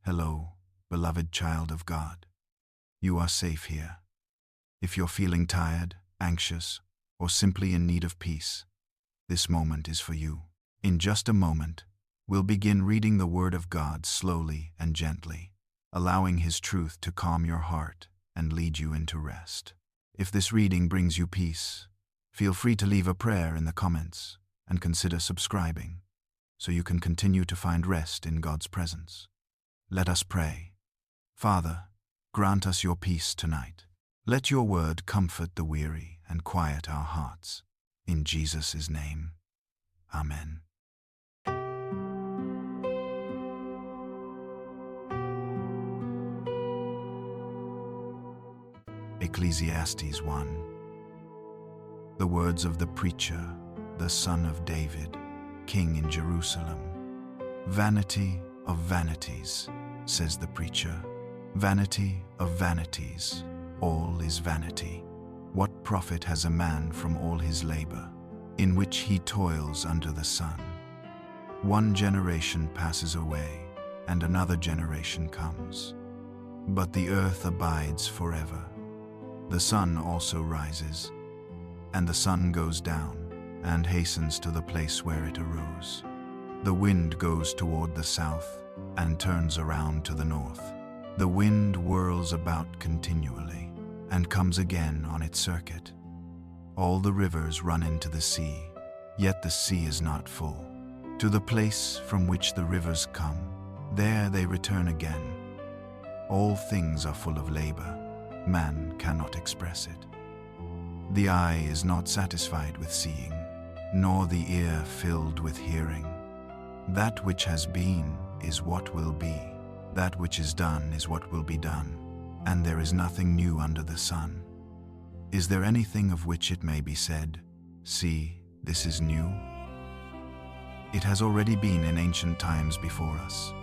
Hello, beloved child of God. You are safe here. If you're feeling tired, anxious, or simply in need of peace, this moment is for you. In just a moment, we'll begin reading the Word of God slowly and gently, allowing His truth to calm your heart and lead you into rest. If this reading brings you peace, feel free to leave a prayer in the comments and consider subscribing so you can continue to find rest in God's presence. Let us pray. Father, grant us your peace tonight. Let your word comfort the weary and quiet our hearts. In Jesus' name, Amen. Ecclesiastes 1. The words of the preacher, the son of David, king in Jerusalem. Vanity of vanities, says the preacher. Vanity of vanities, all is vanity. What profit has a man from all his labor, in which he toils under the sun? One generation passes away, and another generation comes. But the earth abides forever. The sun also rises, and the sun goes down, and hastens to the place where it arose. The wind goes toward the south, and turns around to the north. The wind whirls about continually, and comes again on its circuit. All the rivers run into the sea, yet the sea is not full. To the place from which the rivers come, there they return again. All things are full of labor, man cannot express it. The eye is not satisfied with seeing, nor the ear filled with hearing. That which has been is what will be, that which is done is what will be done, and there is nothing new under the sun. Is there anything of which it may be said, "See, this is new"? It has already been in ancient times before us.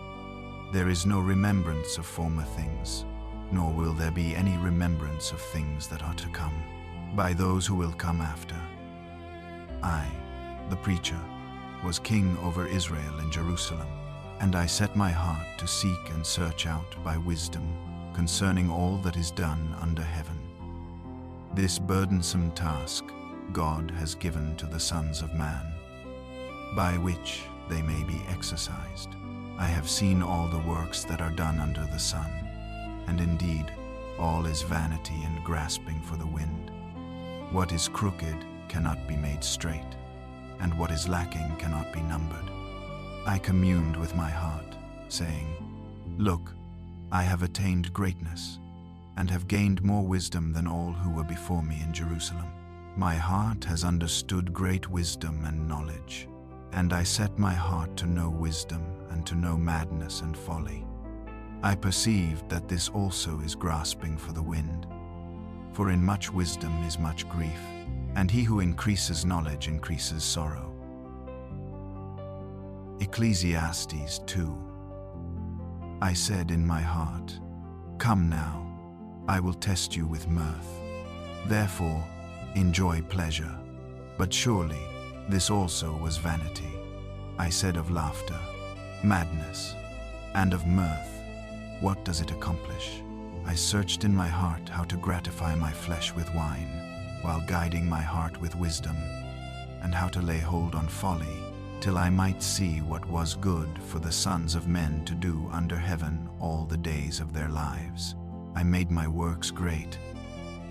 There is no remembrance of former things, nor will there be any remembrance of things that are to come, by those who will come after. I, the preacher, was king over Israel in Jerusalem, and I set my heart to seek and search out by wisdom concerning all that is done under heaven. This burdensome task God has given to the sons of man, by which they may be exercised. I have seen all the works that are done under the sun, and indeed all is vanity and grasping for the wind. What is crooked cannot be made straight, and what is lacking cannot be numbered. I communed with my heart, saying, "Look, I have attained greatness, and have gained more wisdom than all who were before me in Jerusalem. My heart has understood great wisdom and knowledge, and I set my heart to know wisdom and to know madness and folly. I perceived that this also is grasping for the wind. For in much wisdom is much grief, and he who increases knowledge increases sorrow." Ecclesiastes 2. I said in my heart, "Come now, I will test you with mirth. Therefore, enjoy pleasure." But surely this also was vanity. I said of laughter, "Madness," and of mirth, "What does it accomplish?" I searched in my heart how to gratify my flesh with wine, while guiding my heart with wisdom, and how to lay hold on folly, till I might see what was good for the sons of men to do under heaven all the days of their lives. I made my works great.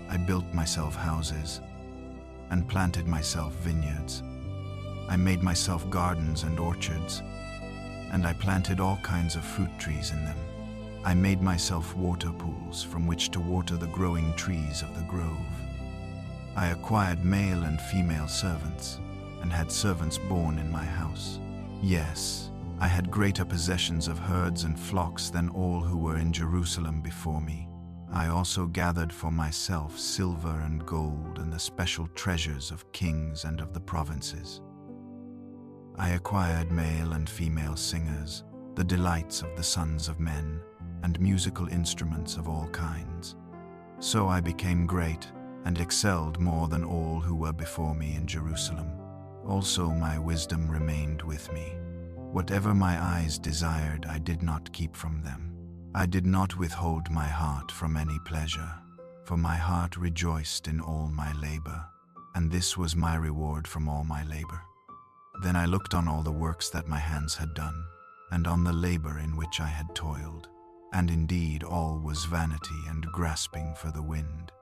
I built myself houses, and planted myself vineyards. I made myself gardens and orchards, and I planted all kinds of fruit trees in them. I made myself water pools from which to water the growing trees of the grove. I acquired male and female servants, and had servants born in my house. Yes, I had greater possessions of herds and flocks than all who were in Jerusalem before me. I also gathered for myself silver and gold and the special treasures of kings and of the provinces. I acquired male and female singers, the delights of the sons of men, and musical instruments of all kinds. So I became great and excelled more than all who were before me in Jerusalem. Also my wisdom remained with me. Whatever my eyes desired, I did not keep from them. I did not withhold my heart from any pleasure, for my heart rejoiced in all my labor, and this was my reward from all my labor. Then I looked on all the works that my hands had done, and on the labor in which I had toiled, and indeed all was vanity and grasping for the wind.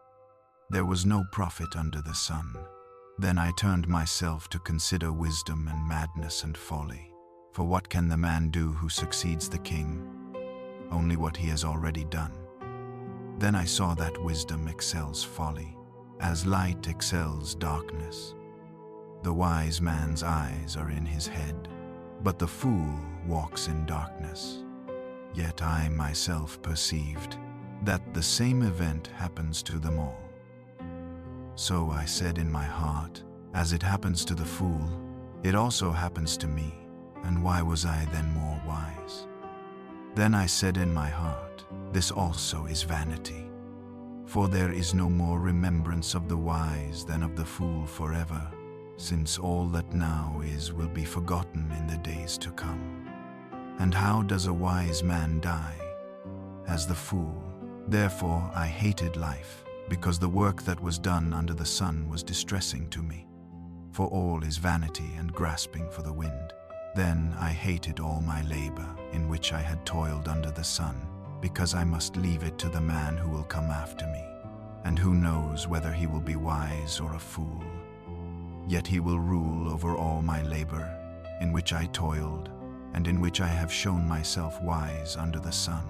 There was no profit under the sun. Then I turned myself to consider wisdom and madness and folly. For what can the man do who succeeds the king? Only what he has already done. Then I saw that wisdom excels folly, as light excels darkness. The wise man's eyes are in his head, but the fool walks in darkness. Yet I myself perceived that the same event happens to them all. So I said in my heart, as it happens to the fool, it also happens to me, and why was I then more wise? Then I said in my heart, this also is vanity. For there is no more remembrance of the wise than of the fool forever, since all that now is will be forgotten in the days to come. And how does a wise man die? As the fool. Therefore I hated life, because the work that was done under the sun was distressing to me. For all is vanity and grasping for the wind. Then I hated all my labor, in which I had toiled under the sun, because I must leave it to the man who will come after me, and who knows whether he will be wise or a fool. Yet he will rule over all my labor, in which I toiled, and in which I have shown myself wise under the sun.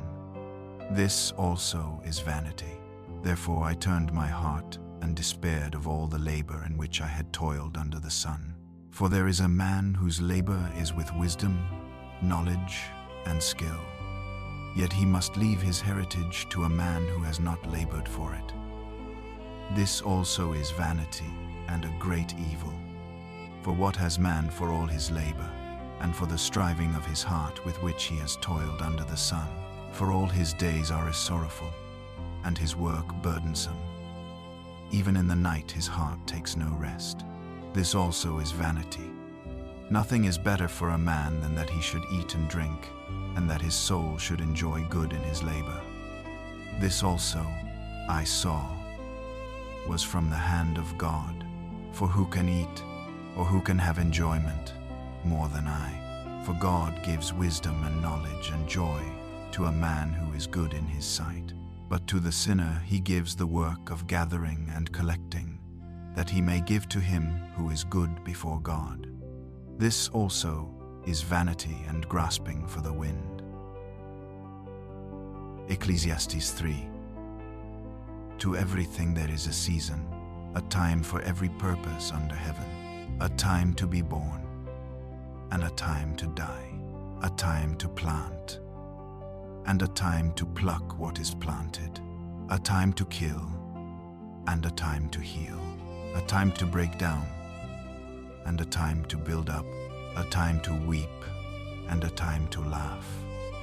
This also is vanity. Therefore I turned my heart and despaired of all the labor in which I had toiled under the sun. For there is a man whose labor is with wisdom, knowledge, and skill. Yet he must leave his heritage to a man who has not labored for it. This also is vanity and a great evil. For what has man for all his labor, and for the striving of his heart with which he has toiled under the sun? For all his days are as sorrowful, and his work burdensome. Even in the night his heart takes no rest. This also is vanity. Nothing is better for a man than that he should eat and drink, and that his soul should enjoy good in his labor. This also, I saw, was from the hand of God. For who can eat, or who can have enjoyment, more than I? For God gives wisdom and knowledge and joy to a man who is good in his sight. But to the sinner he gives the work of gathering and collecting, that he may give to him who is good before God. This also is vanity and grasping for the wind. Ecclesiastes 3. To everything there is a season, a time for every purpose under heaven, a time to be born, and a time to die, a time to plant, and a time to pluck what is planted, a time to kill, and a time to heal, a time to break down, and a time to build up, a time to weep, and a time to laugh,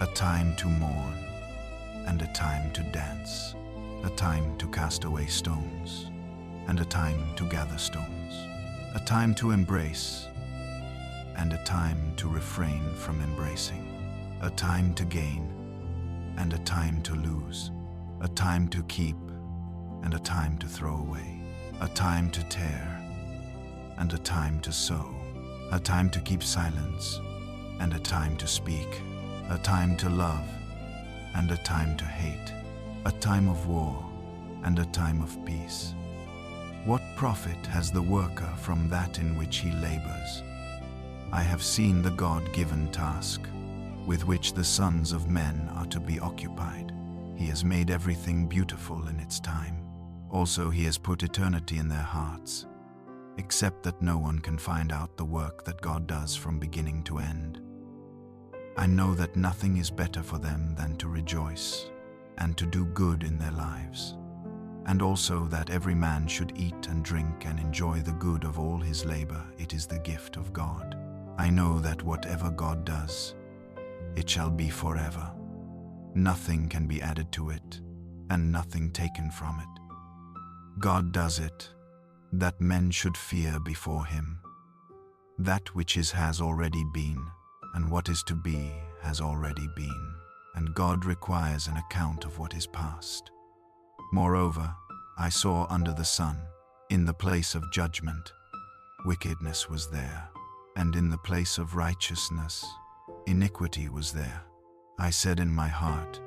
a time to mourn, and a time to dance, a time to cast away stones, and a time to gather stones, a time to embrace, and a time to refrain from embracing, a time to gain, and a time to lose, a time to keep, and a time to throw away, a time to tear, and a time to sow, a time to keep silence, and a time to speak, a time to love, and a time to hate, a time of war, and a time of peace. What profit has the worker from that in which he labors? I have seen the God-given task, with which the sons of men are to be occupied. He has made everything beautiful in its time. Also he has put eternity in their hearts, except that no one can find out the work that God does from beginning to end. I know that nothing is better for them than to rejoice and to do good in their lives, and also that every man should eat and drink and enjoy the good of all his labor. It is the gift of God. I know that whatever God does, it shall be forever. Nothing can be added to it, and nothing taken from it. God does it, that men should fear before him. That which is has already been, and what is to be has already been, and God requires an account of what is past. Moreover, I saw under the sun, in the place of judgment, wickedness was there, and in the place of righteousness, iniquity was there. I said in my heart,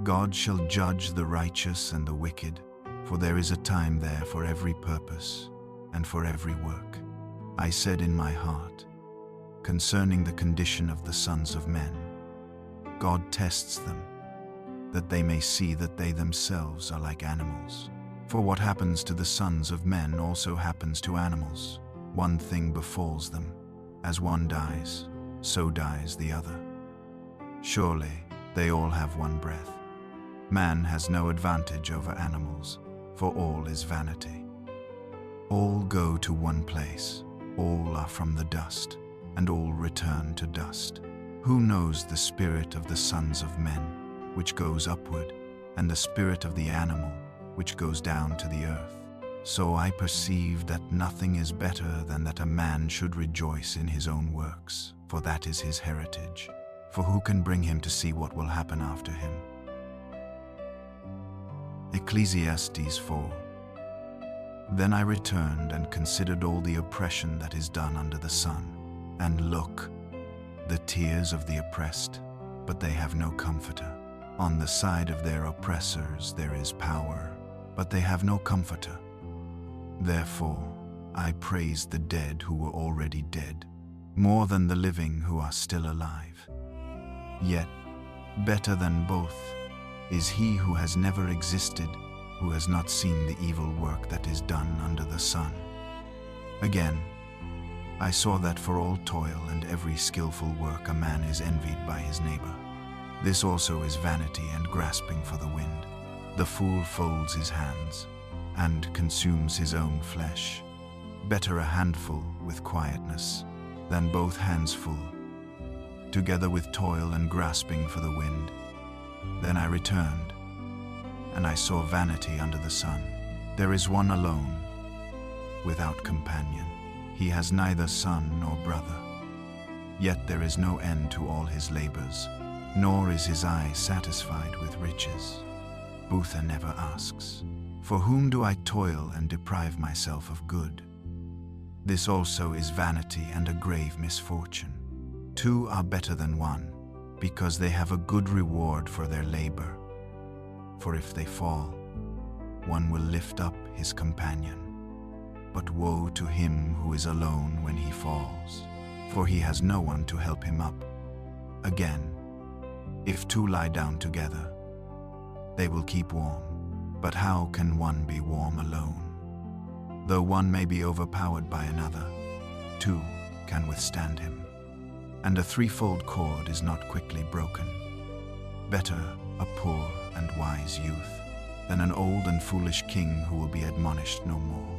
God shall judge the righteous and the wicked, for there is a time there for every purpose and for every work. I said in my heart, concerning the condition of the sons of men, God tests them, that they may see that they themselves are like animals. For what happens to the sons of men also happens to animals. One thing befalls them. As one dies, so dies the other. Surely they all have one breath. Man has no advantage over animals, for all is vanity. All go to one place, all are from the dust, and all return to dust. Who knows the spirit of the sons of men, which goes upward, and the spirit of the animal, which goes down to the earth? So I perceive that nothing is better than that a man should rejoice in his own works, for that is his heritage. For who can bring him to see what will happen after him? Ecclesiastes 4. Then I returned and considered all the oppression that is done under the sun. And look, the tears of the oppressed, but they have no comforter. On the side of their oppressors there is power, but they have no comforter. Therefore, I praise the dead who were already dead, more than the living who are still alive. Yet, better than both is he who has never existed, who has not seen the evil work that is done under the sun. Again, I saw that for all toil and every skillful work a man is envied by his neighbor. This also is vanity and grasping for the wind. The fool folds his hands and consumes his own flesh. Better a handful with quietness than both hands full, together with toil and grasping for the wind. Then I returned, and I saw vanity under the sun. There is one alone, without companion. He has neither son nor brother. Yet there is no end to all his labors, nor is his eye satisfied with riches. Butha never asks, for whom do I toil and deprive myself of good? This also is vanity and a grave misfortune. Two are better than one, because they have a good reward for their labor. For if they fall, one will lift up his companion. But woe to him who is alone when he falls, for he has no one to help him up. Again, if two lie down together, they will keep warm. But how can one be warm alone? Though one may be overpowered by another, two can withstand him. And a threefold cord is not quickly broken. Better a poor and wise youth than an old and foolish king who will be admonished no more.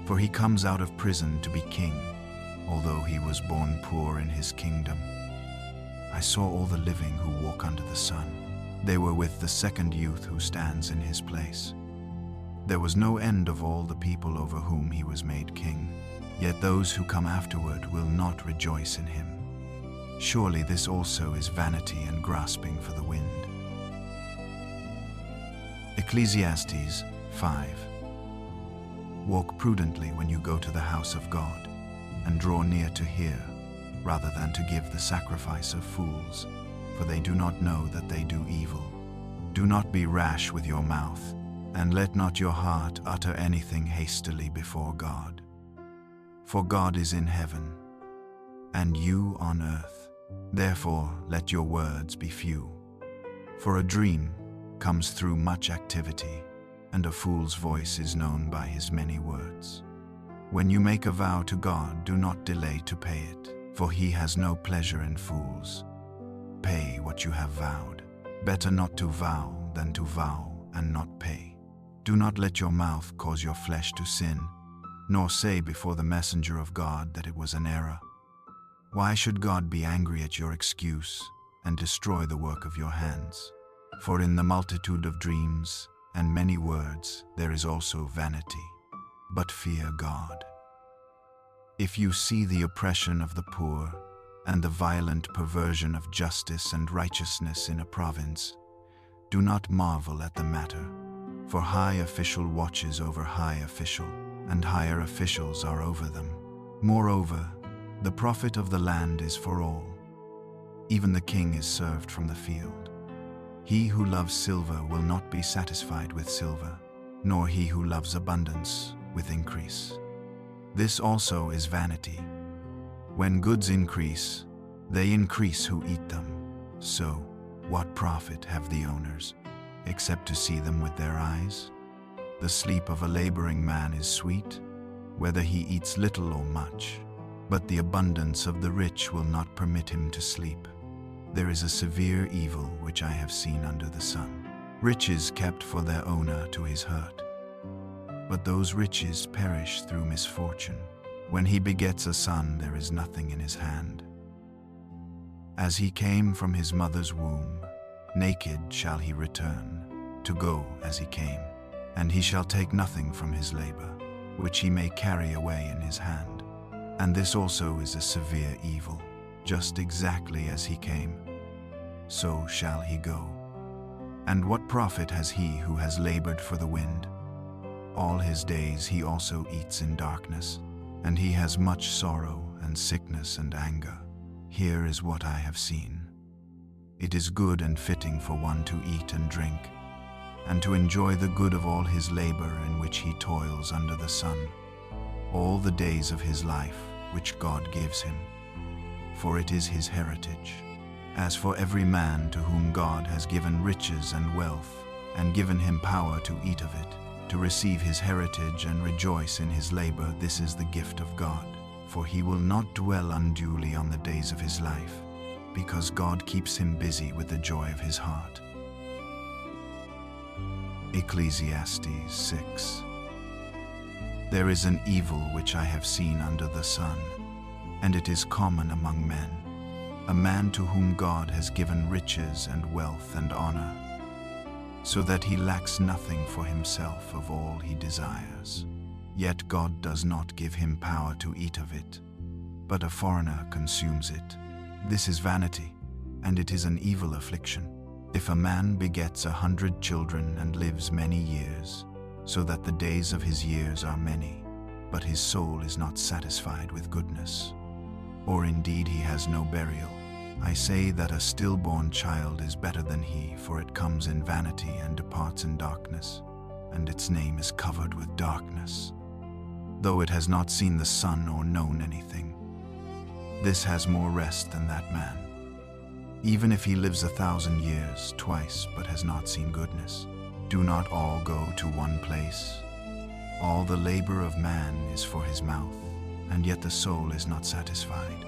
For he comes out of prison to be king, although he was born poor in his kingdom. I saw all the living who walk under the sun. They were with the second youth who stands in his place. There was no end of all the people over whom he was made king, yet those who come afterward will not rejoice in him. Surely this also is vanity and grasping for the wind. Ecclesiastes 5. Walk prudently when you go to the house of God, and draw near to hear, rather than to give the sacrifice of fools, for they do not know that they do evil. Do not be rash with your mouth, and let not your heart utter anything hastily before God. For God is in heaven, and you on earth. Therefore let your words be few. For a dream comes through much activity, and a fool's voice is known by his many words. When you make a vow to God, do not delay to pay it, for he has no pleasure in fools. Pay what you have vowed. Better not to vow than to vow and not pay. Do not let your mouth cause your flesh to sin, nor say before the messenger of God that it was an error. Why should God be angry at your excuse and destroy the work of your hands? For in the multitude of dreams and many words there is also vanity. But fear God. If you see the oppression of the poor, and the violent perversion of justice and righteousness in a province. Do not marvel at the matter, for high official watches over high official, and higher officials are over them. Moreover, the profit of the land is for all. Even the king is served from the field. He who loves silver will not be satisfied with silver, nor he who loves abundance with increase. This also is vanity. When goods increase, they increase who eat them. So, what profit have the owners, except to see them with their eyes? The sleep of a laboring man is sweet, whether he eats little or much, but the abundance of the rich will not permit him to sleep. There is a severe evil which I have seen under the sun. Riches kept for their owner to his hurt, but those riches perish through misfortune. When he begets a son, there is nothing in his hand. As he came from his mother's womb, naked shall he return, to go as he came, and he shall take nothing from his labor, which he may carry away in his hand. And this also is a severe evil, just exactly as he came, so shall he go. And what profit has he who has labored for the wind? All his days he also eats in darkness, and he has much sorrow and sickness and anger. Here is what I have seen. It is good and fitting for one to eat and drink, and to enjoy the good of all his labor in which he toils under the sun, all the days of his life which God gives him, for it is his heritage. As for every man to whom God has given riches and wealth, and given him power to eat of it, to receive his heritage and rejoice in his labor, this is the gift of God. For he will not dwell unduly on the days of his life, because God keeps him busy with the joy of his heart. Ecclesiastes 6. There is an evil which I have seen under the sun, and it is common among men, a man to whom God has given riches and wealth and honor, so that he lacks nothing for himself of all he desires. Yet God does not give him power to eat of it, but a foreigner consumes it. This is vanity, and it is an evil affliction. If a man begets 100 children and lives many years, so that the days of his years are many, but his soul is not satisfied with goodness, or indeed he has no burial, I say that a stillborn child is better than he, for it comes in vanity and departs in darkness, and its name is covered with darkness, though it has not seen the sun or known anything. This has more rest than that man, even if he lives 1,000 years twice but has not seen goodness. Do not all go to one place. All the labor of man is for his mouth, and yet the soul is not satisfied.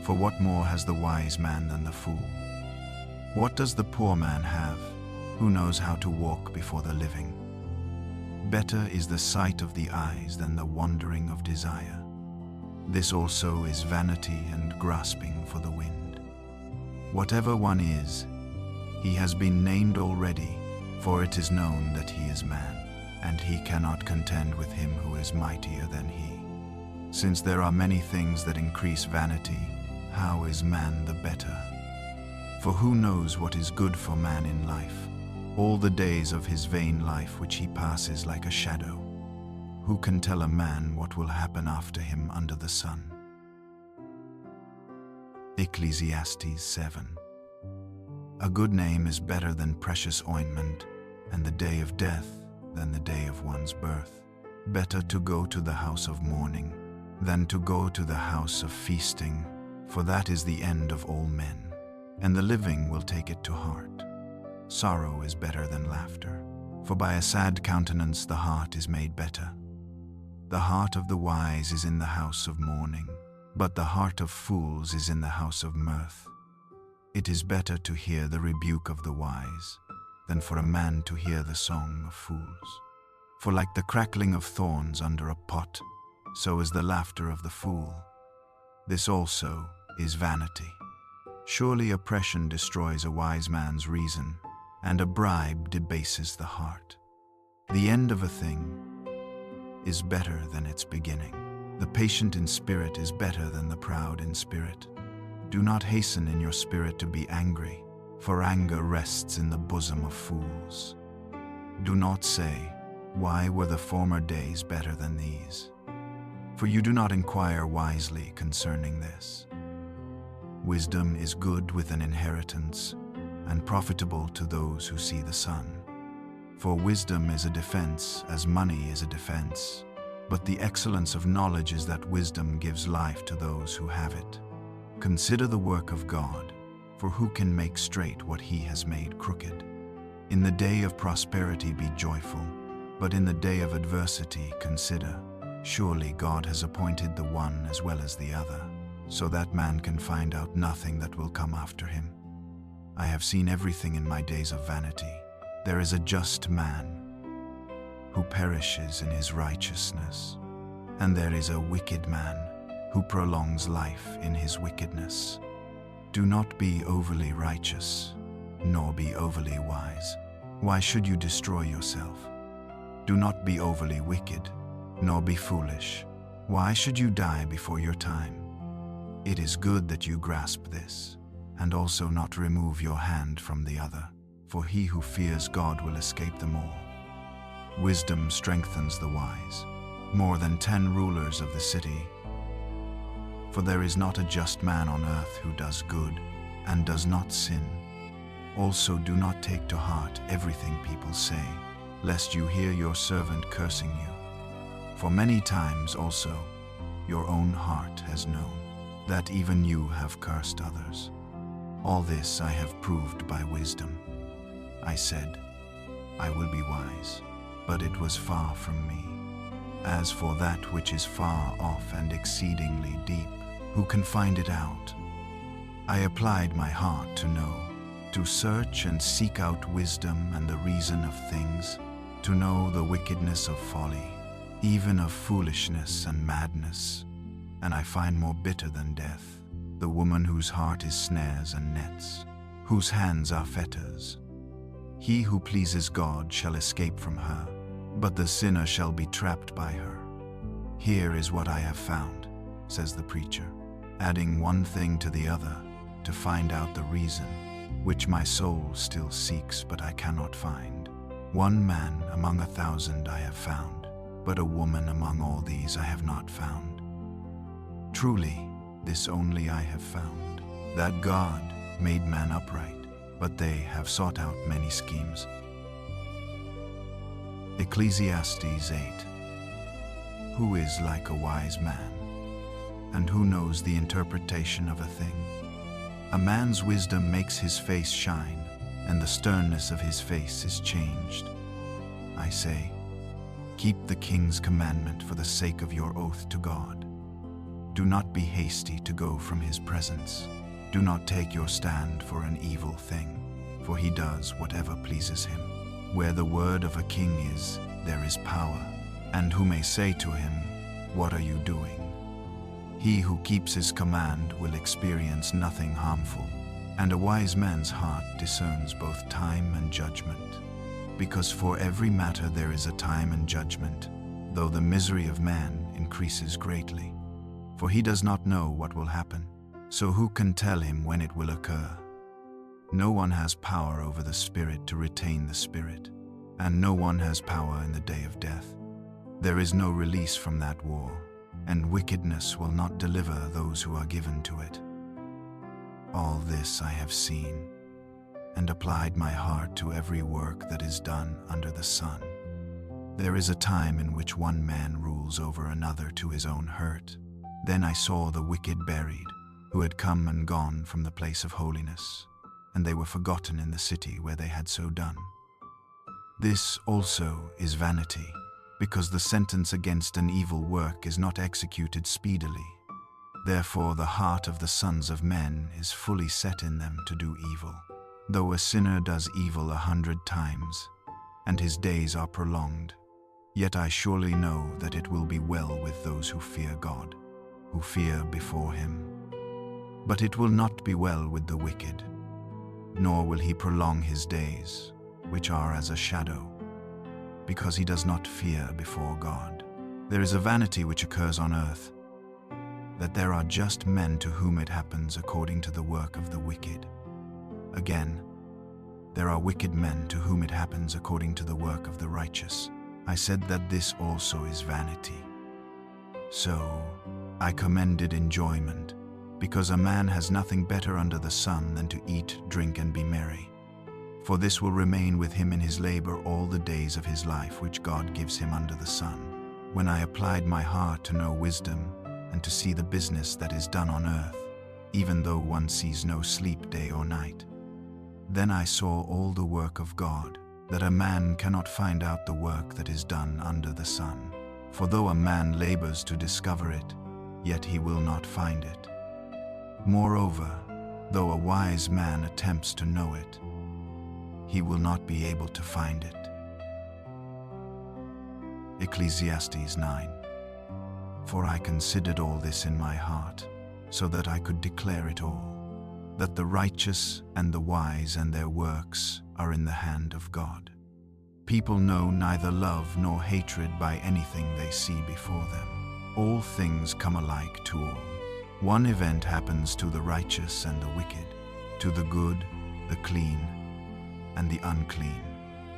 For what more has the wise man than the fool? What does the poor man have, who knows how to walk before the living? Better is the sight of the eyes than the wandering of desire. This also is vanity and grasping for the wind. Whatever one is, he has been named already, for it is known that he is man, and he cannot contend with him who is mightier than he. Since there are many things that increase vanity, how is man the better? For who knows what is good for man in life, all the days of his vain life which he passes like a shadow? Who can tell a man what will happen after him under the sun? Ecclesiastes 7. A good name is better than precious ointment, and the day of death than the day of one's birth. Better to go to the house of mourning than to go to the house of feasting, for that is the end of all men, and the living will take it to heart. Sorrow is better than laughter, for by a sad countenance the heart is made better. The heart of the wise is in the house of mourning, but the heart of fools is in the house of mirth. It is better to hear the rebuke of the wise than for a man to hear the song of fools. For like the crackling of thorns under a pot, so is the laughter of the fool. This also is vanity. Surely oppression destroys a wise man's reason, and a bribe debases the heart. The end of a thing is better than its beginning. The patient in spirit is better than the proud in spirit. Do not hasten in your spirit to be angry, for anger rests in the bosom of fools. Do not say, "Why were the former days better than these?" For you do not inquire wisely concerning this. Wisdom is good with an inheritance, and profitable to those who see the sun. For wisdom is a defense, as money is a defense. But the excellence of knowledge is that wisdom gives life to those who have it. Consider the work of God, for who can make straight what he has made crooked? In the day of prosperity be joyful, but in the day of adversity consider, surely God has appointed the one as well as the other, so that man can find out nothing that will come after him. I have seen everything in my days of vanity. There is a just man who perishes in his righteousness, and there is a wicked man who prolongs life in his wickedness. Do not be overly righteous, nor be overly wise. Why should you destroy yourself? Do not be overly wicked, nor be foolish. Why should you die before your time? It is good that you grasp this, and also not remove your hand from the other, for he who fears God will escape them all. Wisdom strengthens the wise, more than 10 rulers of the city. For there is not a just man on earth who does good and does not sin. Also do not take to heart everything people say, lest you hear your servant cursing you. For many times also your own heart has known that even you have cursed others. All this I have proved by wisdom. I said, I will be wise, but it was far from me. As for that which is far off and exceedingly deep, who can find it out? I applied my heart to know, to search and seek out wisdom and the reason of things, to know the wickedness of folly, even of foolishness and madness. And I find more bitter than death, the woman whose heart is snares and nets, whose hands are fetters. He who pleases God shall escape from her, but the sinner shall be trapped by her. Here is what I have found, says the preacher, adding one thing to the other to find out the reason, which my soul still seeks but I cannot find. One man among 1,000 I have found, but a woman among all these I have not found. Truly, this only I have found, that God made man upright, but they have sought out many schemes. Ecclesiastes 8. Who is like a wise man, and who knows the interpretation of a thing? A man's wisdom makes his face shine, and the sternness of his face is changed. I say, keep the king's commandment for the sake of your oath to God. Do not be hasty to go from his presence. Do not take your stand for an evil thing, for he does whatever pleases him. Where the word of a king is, there is power, and who may say to him, what are you doing? He who keeps his command will experience nothing harmful, and a wise man's heart discerns both time and judgment. Because for every matter there is a time and judgment, though the misery of man increases greatly. For he does not know what will happen, so who can tell him when it will occur? No one has power over the spirit to retain the spirit, and no one has power in the day of death. There is no release from that war, and wickedness will not deliver those who are given to it. All this I have seen, and applied my heart to every work that is done under the sun. There is a time in which one man rules over another to his own hurt. Then I saw the wicked buried, who had come and gone from the place of holiness, and they were forgotten in the city where they had so done. This also is vanity, because the sentence against an evil work is not executed speedily. Therefore the heart of the sons of men is fully set in them to do evil. Though a sinner does evil 100 times, and his days are prolonged, yet I surely know that it will be well with those who fear God, who fear before him. But it will not be well with the wicked, nor will he prolong his days, which are as a shadow, because he does not fear before God. There is a vanity which occurs on earth, that there are just men to whom it happens according to the work of the wicked. Again, there are wicked men to whom it happens according to the work of the righteous. I said that this also is vanity. So I commended enjoyment, because a man has nothing better under the sun than to eat, drink, and be merry. For this will remain with him in his labor all the days of his life which God gives him under the sun. When I applied my heart to know wisdom and to see the business that is done on earth, even though one sees no sleep day or night, then I saw all the work of God, that a man cannot find out the work that is done under the sun. For though a man labors to discover it, yet he will not find it. Moreover, though a wise man attempts to know it, he will not be able to find it. Ecclesiastes 9. For I considered all this in my heart, so that I could declare it all, that the righteous and the wise and their works are in the hand of God. People know neither love nor hatred by anything they see before them. All things come alike to all. One event happens to the righteous and the wicked, to the good, the clean, and the unclean,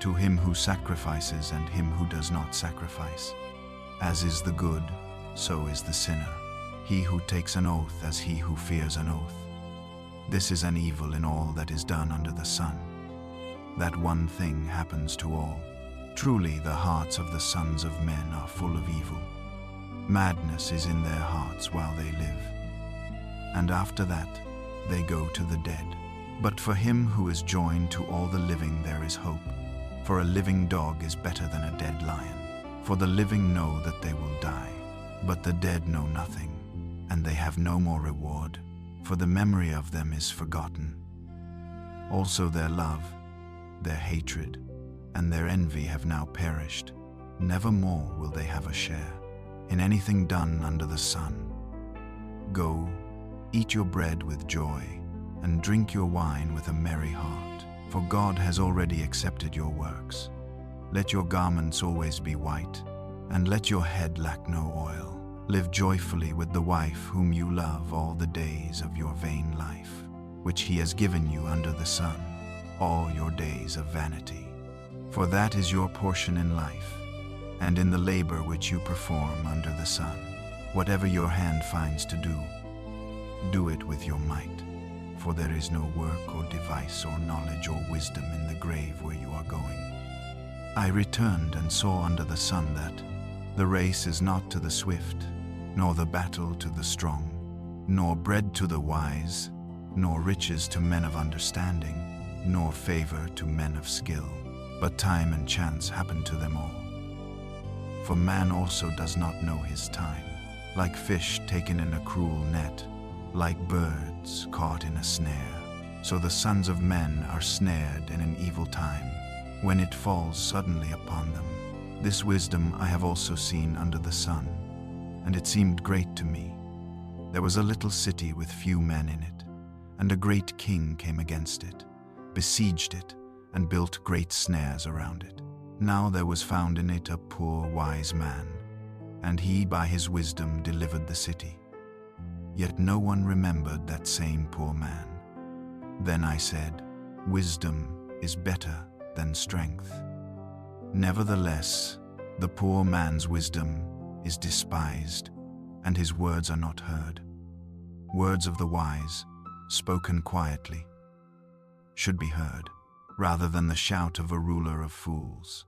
to him who sacrifices and him who does not sacrifice. As is the good, so is the sinner, he who takes an oath as he who fears an oath. This is an evil in all that is done under the sun, that one thing happens to all. Truly the hearts of the sons of men are full of evil. Madness is in their hearts while they live, and after that they go to the dead. But for him who is joined to all the living there is hope. For a living dog is better than a dead lion. For the living know that they will die, but the dead know nothing, and they have no more reward, for the memory of them is forgotten. Also their love, their hatred, and their envy have now perished. Never more will they have a share in anything done under the sun. Go, eat your bread with joy, and drink your wine with a merry heart, for God has already accepted your works. Let your garments always be white, and let your head lack no oil. Live joyfully with the wife whom you love all the days of your vain life, which he has given you under the sun, all your days of vanity. For that is your portion in life, and in the labor which you perform under the sun. Whatever your hand finds to do, do it with your might, for there is no work or device or knowledge or wisdom in the grave where you are going. I returned and saw under the sun that the race is not to the swift, nor the battle to the strong, nor bread to the wise, nor riches to men of understanding, nor favor to men of skill, but time and chance happen to them all. For man also does not know his time, like fish taken in a cruel net, like birds caught in a snare. So the sons of men are snared in an evil time, when it falls suddenly upon them. This wisdom I have also seen under the sun, and it seemed great to me. There was a little city with few men in it, and a great king came against it, besieged it, and built great snares around it. Now there was found in it a poor wise man, and he by his wisdom delivered the city. Yet no one remembered that same poor man. Then I said, wisdom is better than strength. Nevertheless, the poor man's wisdom is despised, and his words are not heard. Words of the wise, spoken quietly, should be heard, rather than the shout of a ruler of fools.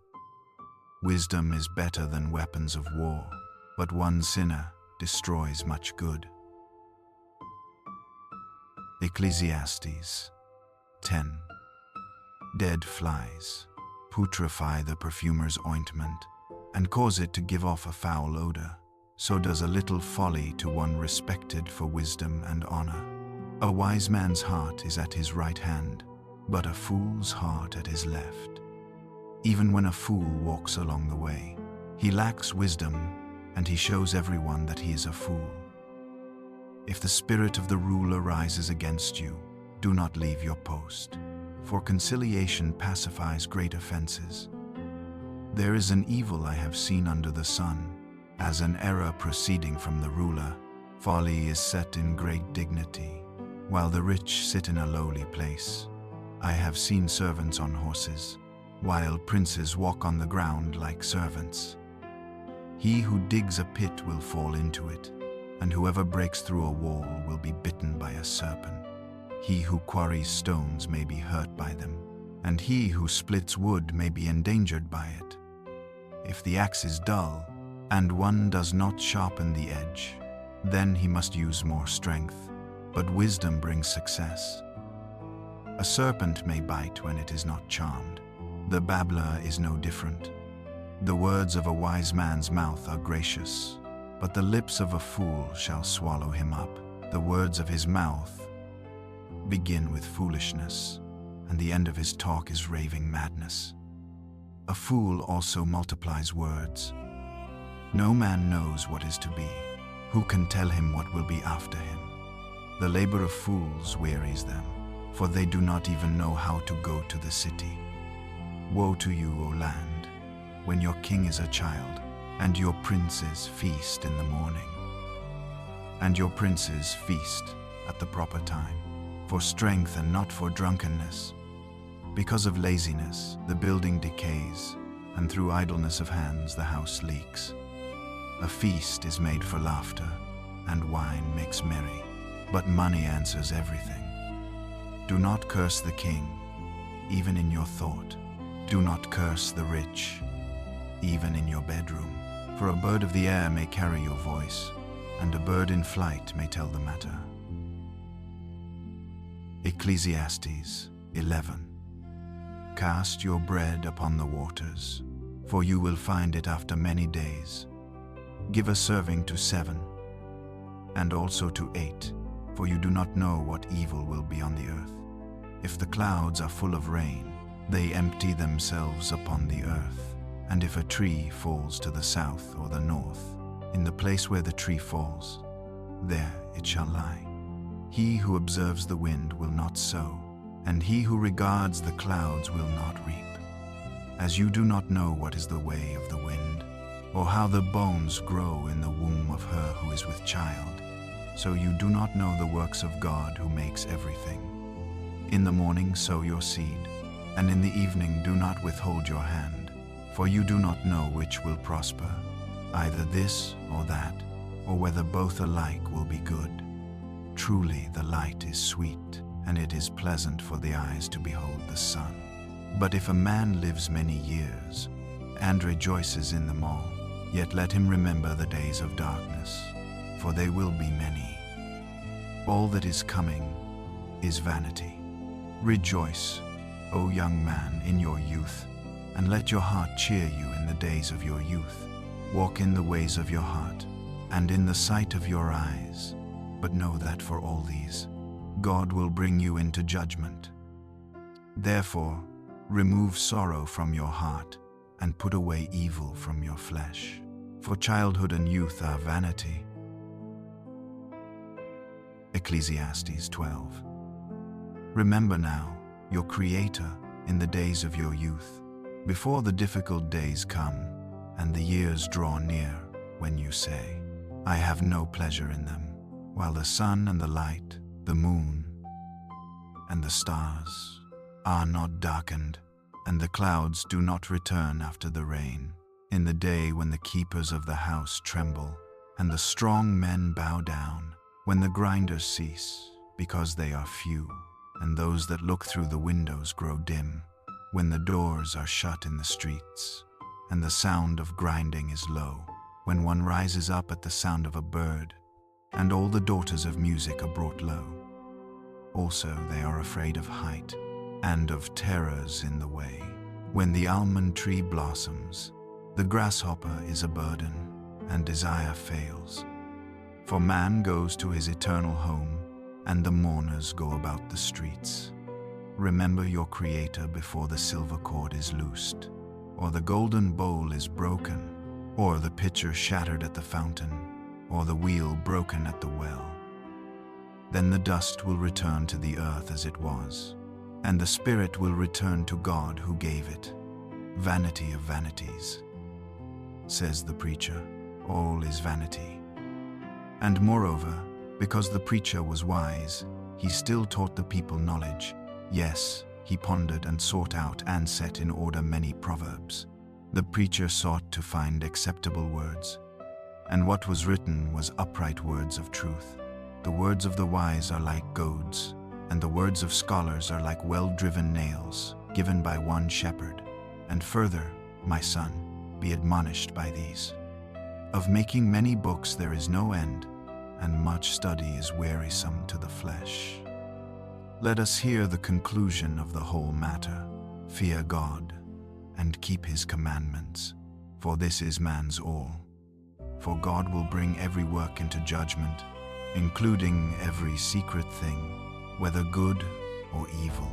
Wisdom is better than weapons of war, but one sinner destroys much good. Ecclesiastes 10. Dead flies putrefy the perfumer's ointment and cause it to give off a foul odor. So does a little folly to one respected for wisdom and honor. A wise man's heart is at his right hand, but a fool's heart at his left. Even when a fool walks along the way, he lacks wisdom, and he shows everyone that he is a fool. If the spirit of the ruler rises against you, do not leave your post, for conciliation pacifies great offenses. There is an evil I have seen under the sun, as an error proceeding from the ruler, Folly is set in great dignity, while the rich sit in a lowly place. I have seen servants on horses, while princes walk on the ground like servants. He who digs a pit will fall into it, and whoever breaks through a wall will be bitten by a serpent. He who quarries stones may be hurt by them, and he who splits wood may be endangered by it. If the axe is dull, and one does not sharpen the edge, then he must use more strength, but wisdom brings success. A serpent may bite when it is not charmed. The babbler is no different. The words of a wise man's mouth are gracious, but the lips of a fool shall swallow him up. The words of his mouth begin with foolishness, and the end of his talk is raving madness. A fool also multiplies words. No man knows what is to be. Who can tell him what will be after him? The labor of fools wearies them, for they do not even know how to go to the city. Woe to you, O land, when your king is a child, and your princes feast in the morning. And your princes feast at the proper time, for strength and not for drunkenness. Because of laziness, the building decays, and through idleness of hands the house leaks. A feast is made for laughter, and wine makes merry, but money answers everything. Do not curse the king, even in your thought. Do not curse the rich, even in your bedroom. For a bird of the air may carry your voice, and a bird in flight may tell the matter. Ecclesiastes 11. Cast your bread upon the waters, for you will find it after many days. Give a serving to 7, and also to 8, for you do not know what evil will be on the earth. If the clouds are full of rain, they empty themselves upon the earth. And if a tree falls to the south or the north, in the place where the tree falls, there it shall lie. He who observes the wind will not sow, and he who regards the clouds will not reap. As you do not know what is the way of the wind, or how the bones grow in the womb of her who is with child, so you do not know the works of God who makes everything. In the morning sow your seed, and in the evening do not withhold your hand, for you do not know which will prosper, either this or that, or whether both alike will be good. Truly the light is sweet, and it is pleasant for the eyes to behold the sun. But if a man lives many years, and rejoices in them all, yet let him remember the days of darkness, for they will be many. All that is coming is vanity. Rejoice, O young man, in your youth, and let your heart cheer you in the days of your youth. Walk in the ways of your heart, and in the sight of your eyes. But know that for all these, God will bring you into judgment. Therefore, remove sorrow from your heart, and put away evil from your flesh. For childhood and youth are vanity. Ecclesiastes 12. Remember now your Creator in the days of your youth, before the difficult days come, and the years draw near, when you say, I have no pleasure in them, while the sun and the light, the moon, and the stars are not darkened, and the clouds do not return after the rain, in the day when the keepers of the house tremble, and the strong men bow down, when the grinders cease, because they are few, and those that look through the windows grow dim, when the doors are shut in the streets, and the sound of grinding is low, when one rises up at the sound of a bird, and all the daughters of music are brought low. Also they are afraid of height, and of terrors in the way. When the almond tree blossoms, the grasshopper is a burden, and desire fails. For man goes to his eternal home, and the mourners go about the streets. Remember your Creator before the silver cord is loosed, or the golden bowl is broken, or the pitcher shattered at the fountain, or the wheel broken at the well. Then the dust will return to the earth as it was, and the spirit will return to God who gave it. Vanity of vanities. Says the preacher, all is vanity. And moreover, because the preacher was wise, he still taught the people knowledge. Yes, he pondered and sought out and set in order many proverbs. The preacher sought to find acceptable words, and what was written was upright words of truth. The words of the wise are like goads, and the words of scholars are like well-driven nails, given by one shepherd. And further, my son, be admonished by these. Of making many books there is no end, and much study is wearisome to the flesh. Let us hear the conclusion of the whole matter. Fear God, and keep his commandments, for this is man's all. For God will bring every work into judgment, including every secret thing, whether good or evil.